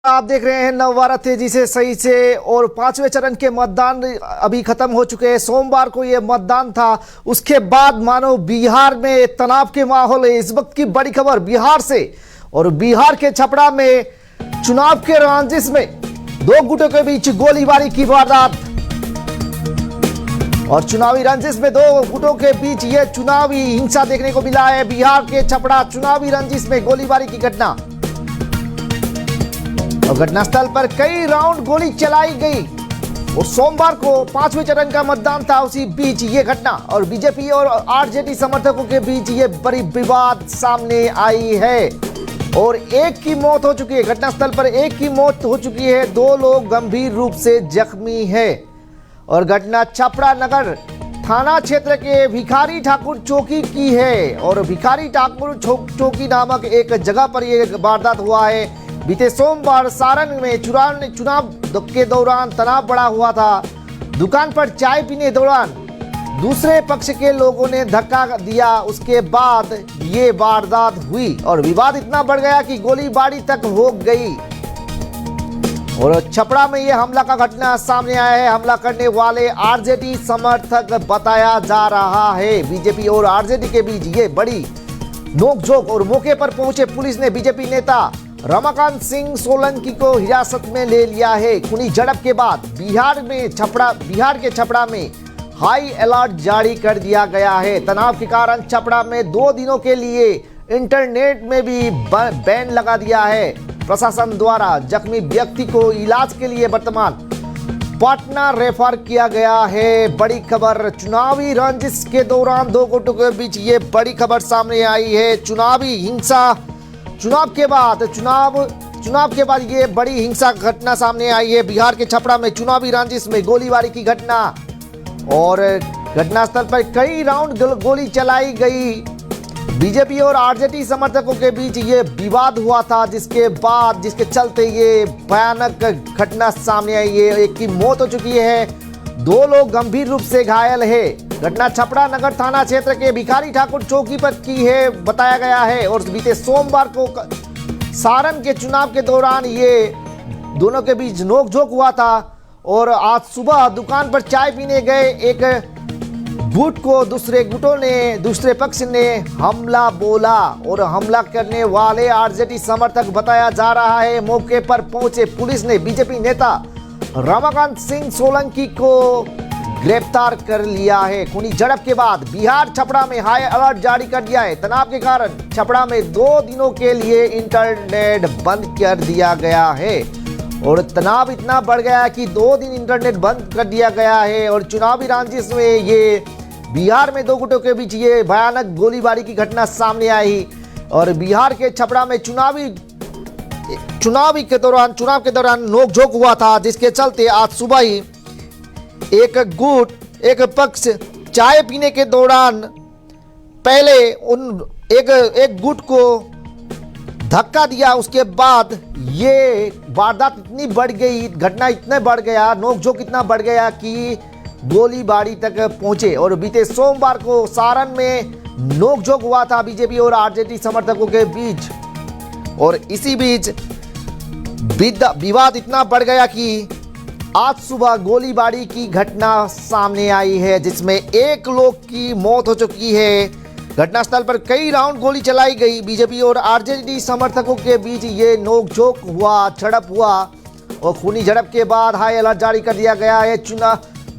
आप देख रहे हैं नवभारत तेजी से सही से और पांचवें चरण के मतदान अभी खत्म हो चुके हैं। सोमवार को ये मतदान था, उसके बाद मानो बिहार में तनाव के माहौल है। इस वक्त की बड़ी खबर बिहार से, और बिहार के छपरा में चुनाव के रंजिश में दो गुटों के बीच गोलीबारी की वारदात, और चुनावी रंजिश में दो गुटों के बीच ये चुनावी हिंसा देखने को मिला है। बिहार के छपरा चुनावी रंजिश में गोलीबारी की घटना, और घटनास्थल पर कई राउंड गोली चलाई गई। और सोमवार को पांचवें चरण का मतदान था, उसी बीच ये घटना, और बीजेपी और आरजेडी समर्थकों के बीच ये बड़ी विवाद सामने आई है, और एक की मौत हो चुकी है। घटनास्थल पर एक की मौत हो चुकी है, दो लोग गंभीर रूप से जख्मी है। और घटना छपरा नगर थाना क्षेत्र के भिखारी ठाकुर चौकी की है, और भिखारी ठाकुर चौकी नामक एक जगह पर यह वारदात हुआ है। बीते सोमवार सारण में चुनाव के दौरान तनाव बढ़ा हुआ था। दुकान पर चाय पीने दौरान दूसरे पक्ष के लोगों ने धक्का दिया, उसके बाद ये वारदात हुई और विवाद इतना बढ़ गया कि गोलीबारी तक हो गई। और छपरा में ये हमला का घटना सामने आया है। हमला करने वाले आरजेडी समर्थक बताया जा रहा है। बीजेपी और आरजेडी के बीच ये बड़ी नोकझोंक, और मौके पर पहुंचे पुलिस ने बीजेपी नेता रमाकांत सिंह सोलंकी को हिरासत में ले लिया है। खूनी झड़प के बाद बिहार के छपरा में हाई अलर्ट जारी कर दिया गया है। तनाव के कारण छपरा में 2 दिनों के लिए इंटरनेट में भी बैन लगा दिया है प्रशासन द्वारा। जख्मी व्यक्ति को इलाज के लिए वर्तमान पटना रेफर किया गया है। बड़ी खबर, चुनावी रंजिश के दौरान दो गुटों के बीच ये बड़ी खबर सामने आई है। चुनावी हिंसा, चुनाव के बाद ये बड़ी हिंसा घटना सामने आई है। बिहार के छपरा में चुनावी रंजिश में गोलीबारी की घटना, और घटनास्थल पर कई राउंड गोली चलाई गई। बीजेपी और आरजेडी समर्थकों के बीच ये विवाद हुआ था, जिसके चलते ये भयानक घटना सामने आई है। एक की मौत हो चुकी है, 2 लोग गंभीर रूप से घायल है। घटना छपरा नगर थाना क्षेत्र के भिखारी ठाकुर चौकी पर की है बताया गया है। और बीते सोमवार को सारण के चुनाव के दौरान ये दोनों के बीच नोकझोंक हुआ था, और आज सुबह दुकान पर चाय पीने गए एक गुट को दूसरे पक्ष ने हमला बोला, और हमला करने वाले आरजेडी समर्थक बताया जा रहा है। मौके पर पहुंचे पुलिस ने बीजेपी नेता रमाकांत सिंह सोलंकी को गिरफ्तार कर लिया है। खूनी झड़प के बाद बिहार छपरा में हाई अलर्ट जारी कर दिया है। तनाव के कारण छपरा में 2 दिनों के लिए इंटरनेट बंद कर दिया गया है, और तनाव इतना बढ़ गया कि 2 दिन इंटरनेट बंद कर दिया गया है। और चुनावी रंजिश में ये बिहार में 2 गुटों के बीच ये भयानक गोलीबारी की घटना सामने आई। और बिहार के छपरा में चुनाव के दौरान नोकझोंक हुआ था, जिसके चलते आज सुबह ही एक पक्ष चाय पीने के दौरान पहले एक गुट को धक्का दिया, उसके बाद ये वारदात इतनी बढ़ गई, घटना इतने बढ़ गया, नोकझोंक इतना बढ़ गया कि गोलीबारी तक पहुंचे। और बीते सोमवार को सारण में नोकझोंक हुआ था बीजेपी और आरजेडी समर्थकों के बीच, और इसी बीच विवाद इतना बढ़ गया कि आज सुबह गोलीबारी की घटना सामने आई है, जिसमें 1 लोग की मौत हो चुकी है। घटनास्थल पर कई राउंड गोली चलाई गई। बीजेपी और आरजेडी समर्थकों के बीच ये नोकझोंक हुआ, झड़प हुआ, और खूनी झड़प के बाद हाई अलर्ट जारी कर दिया गया है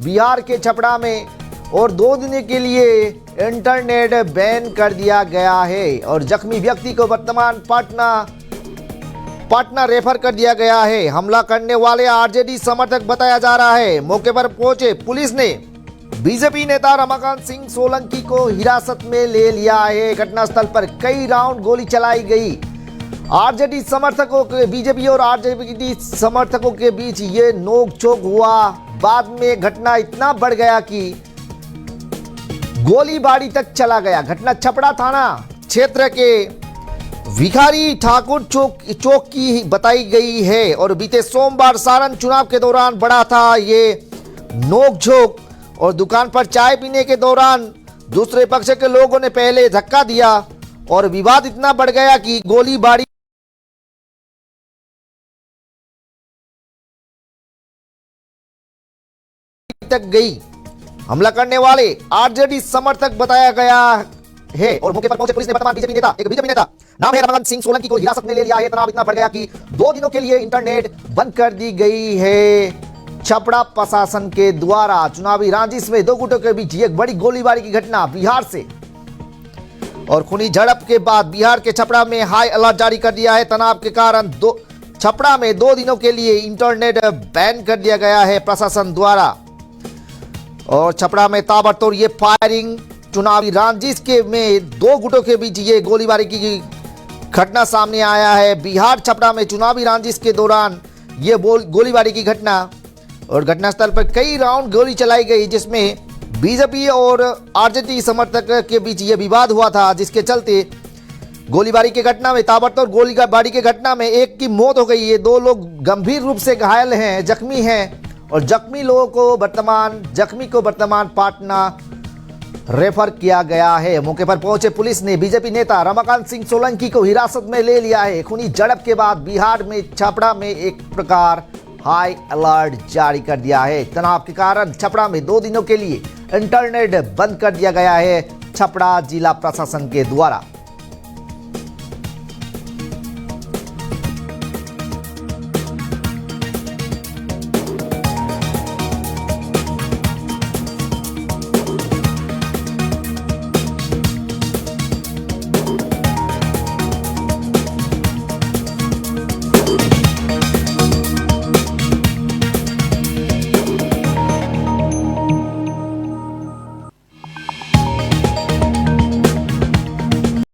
बिहार के छपरा में, और 2 दिन के लिए इंटरनेट बैन कर दिया गया है। और जख्मी व्यक्ति को वर्तमान पटना रेफर कर दिया गया है। हमला करने वाले आरजेडी समर्थक बताया जा रहा है। मौके पर पहुंचे पुलिस ने बीजेपी नेता रमाकांत सिंह सोलंकी को हिरासत में ले लिया है। घटनास्थल पर कई राउंड गोली चलाई गई। बीजेपी और आरजेडी समर्थकों के बीच ये नोकझोंक हुआ। बाद में घटना इतना बढ़ गया कि गोलीबारी तक चला गया। घटना छपरा थाना क्षेत्र के भिखारी ठाकुर चौक की बताई गई है, और बीते सोमवार सारण चुनाव के दौरान बढ़ा था ये नोकझोंक, और दुकान पर चाय पीने के दौरान दूसरे पक्ष के लोगों ने पहले धक्का दिया, और विवाद इतना बढ़ गया कि गोलीबारी तक गई। हमला करने वाले आरजेडी समर्थक बताया गया है और मौके पर पहुंचे पुलिस ने वर्तमान बीजेपी नेता नाम है रमाकांत सिंह सोलंकी को हिरासत में ले लिया है। तनाव इतना बढ़ गया कि 2 दिनों के लिए इंटरनेट बंद कर दी गई है। छपरा प्रशासन के द्वारा चुनावी रंजिश में 2 गुटों के बीच एक बड़ी गोलीबारी की घटना बिहार से और खूनी झड़प के बाद बिहार के छपरा में हाई अलर्ट जारी कर दिया है। तनाव के कारण छपरा में 2 दिनों के लिए इंटरनेट बैन कर दिया गया है प्रशासन द्वारा और छपरा में ताबड़तोड़ ये फायरिंग चुनावी रंजिश के में 2 गुटों के बीच ये गोलीबारी की घटना सामने आया है। बिहार छपरा में चुनावी रंजिश के दौरान ये गोलीबारी की घटना और घटनास्थल पर कई राउंड गोली चलाई गई जिसमें बीजेपी और आरजेडी समर्थक के बीच ये विवाद हुआ था, जिसके चलते गोलीबारी की घटना में ताबड़तोड़ गोलीबारी की घटना में एक की मौत हो गई है। 2 लोग गंभीर रूप से घायल हैं, जख्मी हैं और जख्मी को वर्तमान पाटना रेफर किया गया है। मौके पर पहुंचे पुलिस ने बीजेपी नेता रमाकांत सिंह सोलंकी को हिरासत में ले लिया है। खूनी झड़प के बाद बिहार में छपरा में एक प्रकार हाई अलर्ट जारी कर दिया है। तनाव के कारण छपरा में 2 दिनों के लिए इंटरनेट बंद कर दिया गया है छपरा जिला प्रशासन के द्वारा।